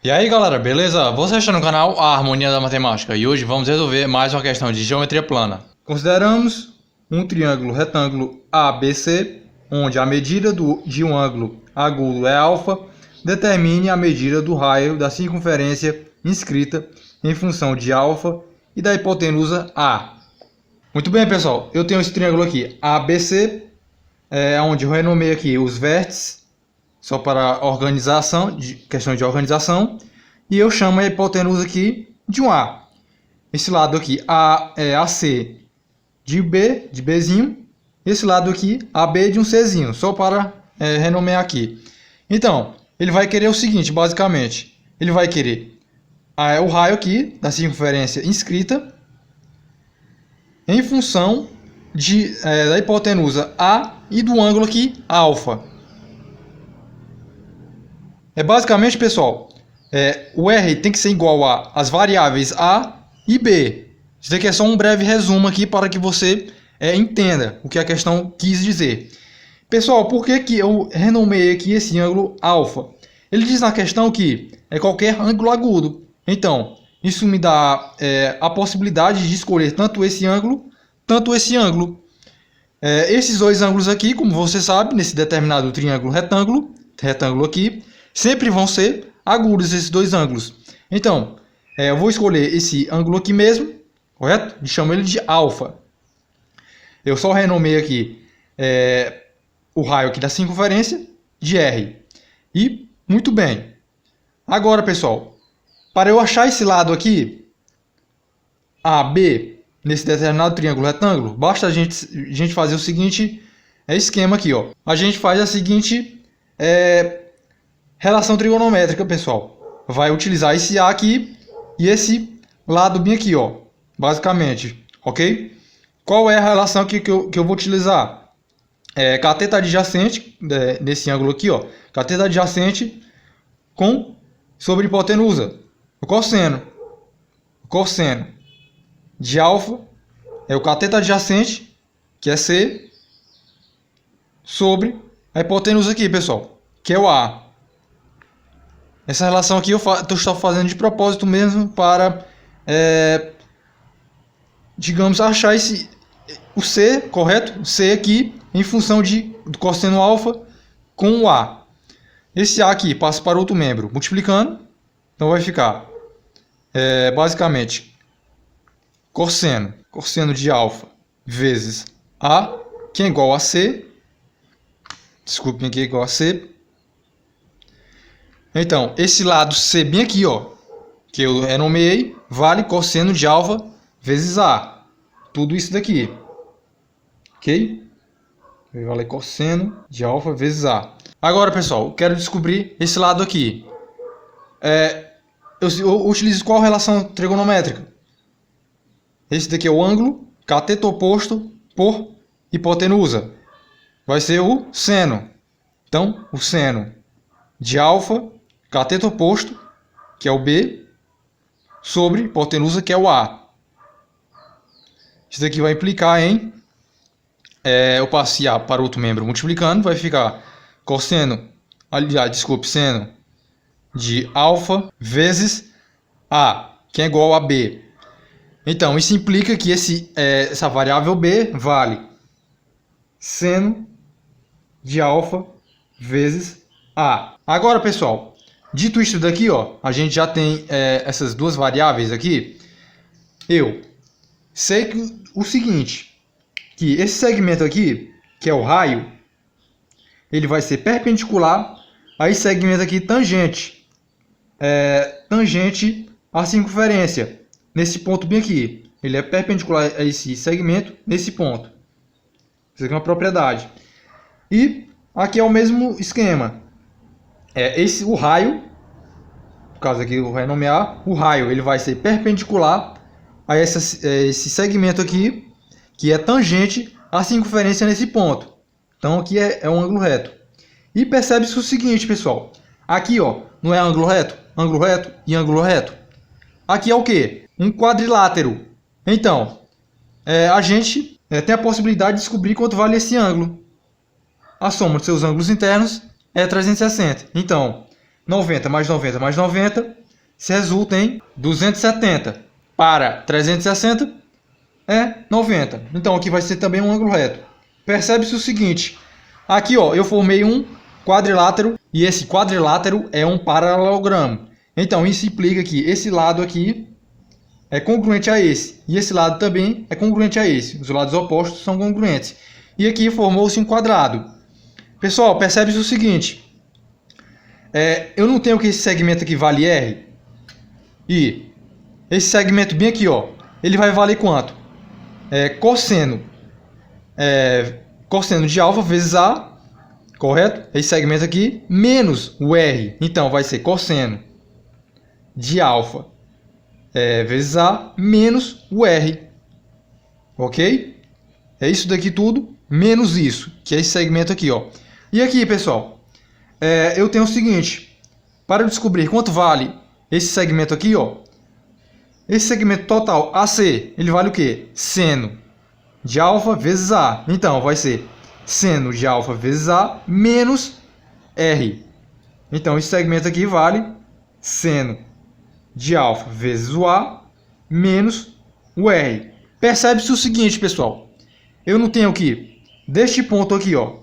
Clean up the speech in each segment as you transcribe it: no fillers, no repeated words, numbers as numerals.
E aí galera, beleza? Você está no canal A Harmonia da Matemática e hoje vamos resolver mais uma questão de geometria plana. Consideramos um triângulo retângulo ABC, onde a medida de um ângulo agudo é alfa. Determine a medida do raio da circunferência inscrita em função de alfa e da hipotenusa A. Muito bem, pessoal, eu tenho esse triângulo aqui ABC, onde eu renomei aqui os vértices, só para organização, questão de organização, e eu chamo a hipotenusa aqui de um A. Esse lado aqui A é AC de B, de Bzinho, esse lado aqui AB de um Czinho, só para renomear aqui. Então, ele vai querer o seguinte, basicamente, ele vai querer o raio aqui da circunferência inscrita em função da hipotenusa A e do ângulo aqui alfa. Basicamente, pessoal, o R tem que ser igual às variáveis A e B. Isso aqui é só um breve resumo aqui para que você entenda o que a questão quis dizer. Pessoal, por que eu renomeei aqui esse ângulo alfa? Ele diz na questão que é qualquer ângulo agudo. Então, isso me dá a possibilidade de escolher tanto esse ângulo, tanto esse ângulo. Esses dois ângulos aqui, como você sabe, nesse determinado triângulo retângulo aqui, sempre vão ser agudos esses dois ângulos. Então, eu vou escolher esse ângulo aqui mesmo, correto? E chamo ele de alfa. Eu só renomei aqui o raio aqui da circunferência de R. E, muito bem. Agora, pessoal, para eu achar esse lado aqui, AB, nesse determinado triângulo retângulo, basta a gente fazer o seguinte esquema aqui, ó. A gente faz a seguinte relação trigonométrica, pessoal. Vai utilizar esse A aqui e esse lado bem aqui, ó. Basicamente, ok? Qual é a relação que eu vou utilizar? Cateto adjacente, nesse ângulo aqui, ó. Cateto adjacente sobre hipotenusa. O cosseno. O cosseno de alfa é o cateto adjacente, que é C, sobre a hipotenusa aqui, pessoal, que é o A. Essa relação aqui eu estou fazendo de propósito mesmo para, digamos, achar o C, correto? O C aqui em função do cosseno alfa com o A. Esse A aqui passa para outro membro, multiplicando. Então vai ficar, basicamente, cosseno de alfa vezes A, que é igual a C. Desculpem aqui, é igual a C. Então, esse lado C bem aqui, ó, que eu renomeei, vale cosseno de alfa vezes A. Tudo isso daqui. Ok? Vale cosseno de alfa vezes A. Agora, pessoal, eu quero descobrir esse lado aqui. Eu utilizo qual relação trigonométrica? Esse daqui é o ângulo cateto oposto por hipotenusa. Vai ser o seno. Então, o seno de alfa, cateto oposto, que é o B, sobre hipotenusa, que é o A. Isso daqui vai implicar em eu passei A para outro membro multiplicando, vai ficar seno de alfa vezes A, que é igual a B. Então, isso implica que essa variável B vale seno de alfa vezes A. Agora, pessoal, dito isso daqui, ó, a gente já tem essas duas variáveis aqui. Eu sei o seguinte, que esse segmento aqui, que é o raio, ele vai ser perpendicular a esse segmento aqui tangente. Tangente à circunferência, nesse ponto bem aqui. Ele é perpendicular a esse segmento, nesse ponto. Isso aqui é uma propriedade. E aqui é o mesmo esquema. O raio, no caso aqui eu vou renomear, o raio ele vai ser perpendicular a esse segmento aqui, que é tangente à circunferência nesse ponto. Então aqui é um ângulo reto. E percebe-se o seguinte, pessoal. Aqui, ó, não é ângulo reto e ângulo reto. Aqui é o quê? Um quadrilátero. Então, a gente tem a possibilidade de descobrir quanto vale esse ângulo. A soma dos seus ângulos internos é 360. Então, 90 mais 90 mais 90, se resulta em 270 para 360 é 90. Então aqui vai ser também um ângulo reto. Percebe-se o seguinte, aqui ó, eu formei um quadrilátero e esse quadrilátero é um paralelogramo. Então isso implica que esse lado aqui é congruente a esse e esse lado também é congruente a esse. Os lados opostos são congruentes. E aqui formou-se um quadrado. Pessoal, percebe-se o seguinte, eu não tenho que esse segmento aqui vale R. E esse segmento bem aqui, ó, ele vai valer quanto? Cosseno de alfa vezes A, correto? Esse segmento aqui menos o R. Então vai ser cosseno de alfa vezes A menos o R. Ok? É isso daqui tudo menos isso, que é esse segmento aqui, ó. E aqui, pessoal, eu tenho o seguinte, para descobrir quanto vale esse segmento aqui, ó, esse segmento total AC, ele vale o quê? Seno de alfa vezes A. Então, vai ser seno de alfa vezes A menos R. Então, esse segmento aqui vale seno de alfa vezes o A menos o R. Percebe-se o seguinte, pessoal. Eu não tenho que, deste ponto aqui, ó,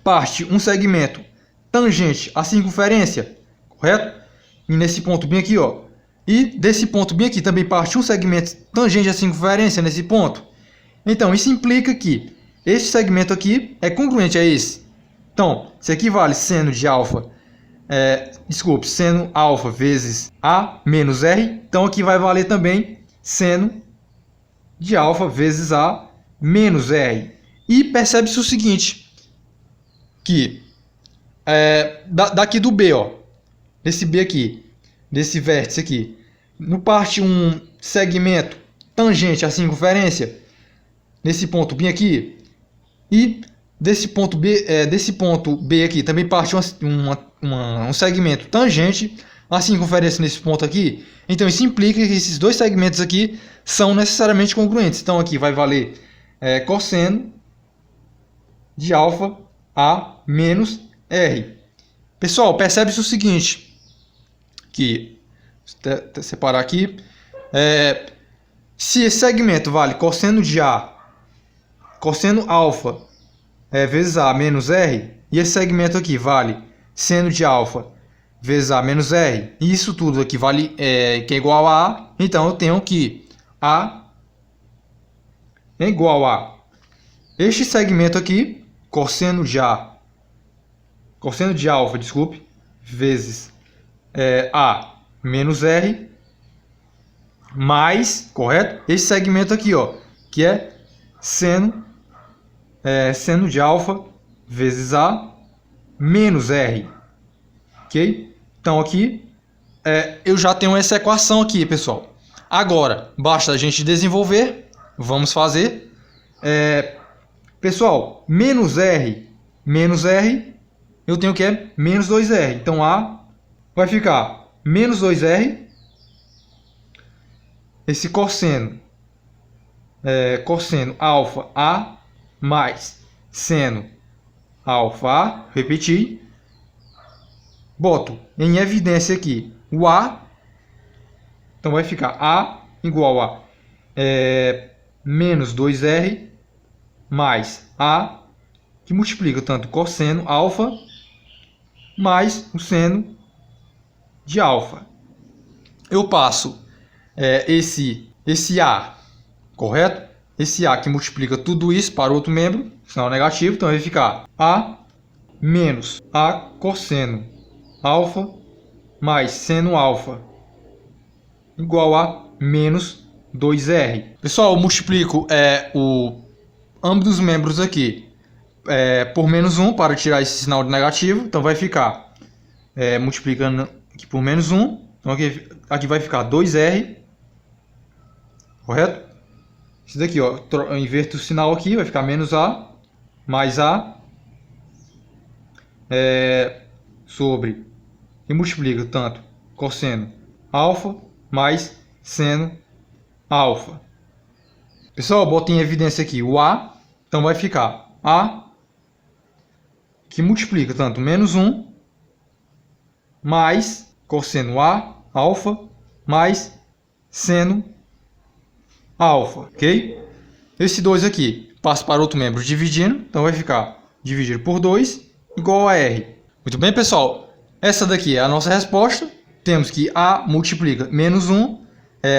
parte um segmento tangente à circunferência, correto? E nesse ponto bem aqui, ó. E desse ponto bem aqui também parte um segmento tangente à circunferência nesse ponto. Então, isso implica que esse segmento aqui é congruente a esse. Então, isso aqui vale seno de alfa, seno alfa vezes A menos R. Então, aqui vai valer também seno de alfa vezes A menos R. E percebe-se o seguinte, que daqui do B, ó, desse B aqui, desse vértice aqui, no parte um segmento tangente à circunferência, nesse ponto bem aqui, e desse ponto B aqui também parte um segmento tangente à circunferência nesse ponto aqui. Então isso implica que esses dois segmentos aqui são necessariamente congruentes. Então aqui vai valer cosseno de alfa A menos R. Pessoal, percebe-se o seguinte, que separar aqui, se esse segmento vale cosseno de A, cosseno alfa vezes A menos R, e esse segmento aqui vale seno de alfa vezes A menos R, e isso tudo aqui vale que é igual a A, então eu tenho que A é igual a este segmento aqui, cosseno de alfa, desculpe, vezes A menos R, mais, correto? Esse segmento aqui, ó, que é seno de alfa vezes A menos R, ok? Então aqui eu já tenho essa equação aqui, pessoal. Agora, basta a gente desenvolver, vamos fazer. Pessoal, menos R, eu tenho que menos 2R. Então A vai ficar menos 2R. Esse cosseno alfa A mais seno alfa A, repetir. Boto em evidência aqui o A. Então vai ficar A igual a menos 2R mais A, que multiplica tanto cosseno alfa mais o seno de alfa. Eu passo esse A, correto? Esse A que multiplica tudo isso para outro membro, sinal negativo, então vai ficar A menos A cosseno alfa mais seno alfa igual a menos 2R. Pessoal, eu multiplico ambos os membros aqui por menos 1 para tirar esse sinal de negativo. Então vai ficar multiplicando aqui por menos 1. Então aqui vai ficar 2R. Correto? Isso daqui, ó, eu inverto o sinal aqui, vai ficar menos A mais A sobre, e multiplica tanto cosseno alfa mais seno alfa. Pessoal, bota em evidência aqui o A, então vai ficar A, que multiplica tanto menos 1 mais cosseno A, alfa, mais seno alfa, ok? Esse 2 aqui passa para outro membro dividindo, então vai ficar dividido por 2 igual a R. Muito bem, pessoal, essa daqui é a nossa resposta. Temos que A multiplica menos 1,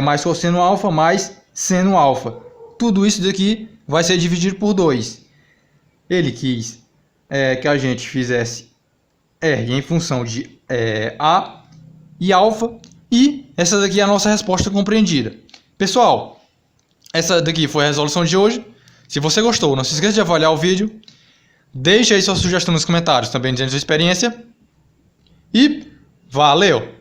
mais cosseno alfa, mais seno alfa. Tudo isso daqui vai ser dividido por 2. Ele quis que a gente fizesse R em função de A e alfa. E essa daqui é a nossa resposta compreendida. Pessoal, essa daqui foi a resolução de hoje. Se você gostou, não se esqueça de avaliar o vídeo. Deixe aí sua sugestão nos comentários, também dizendo sua experiência. E valeu!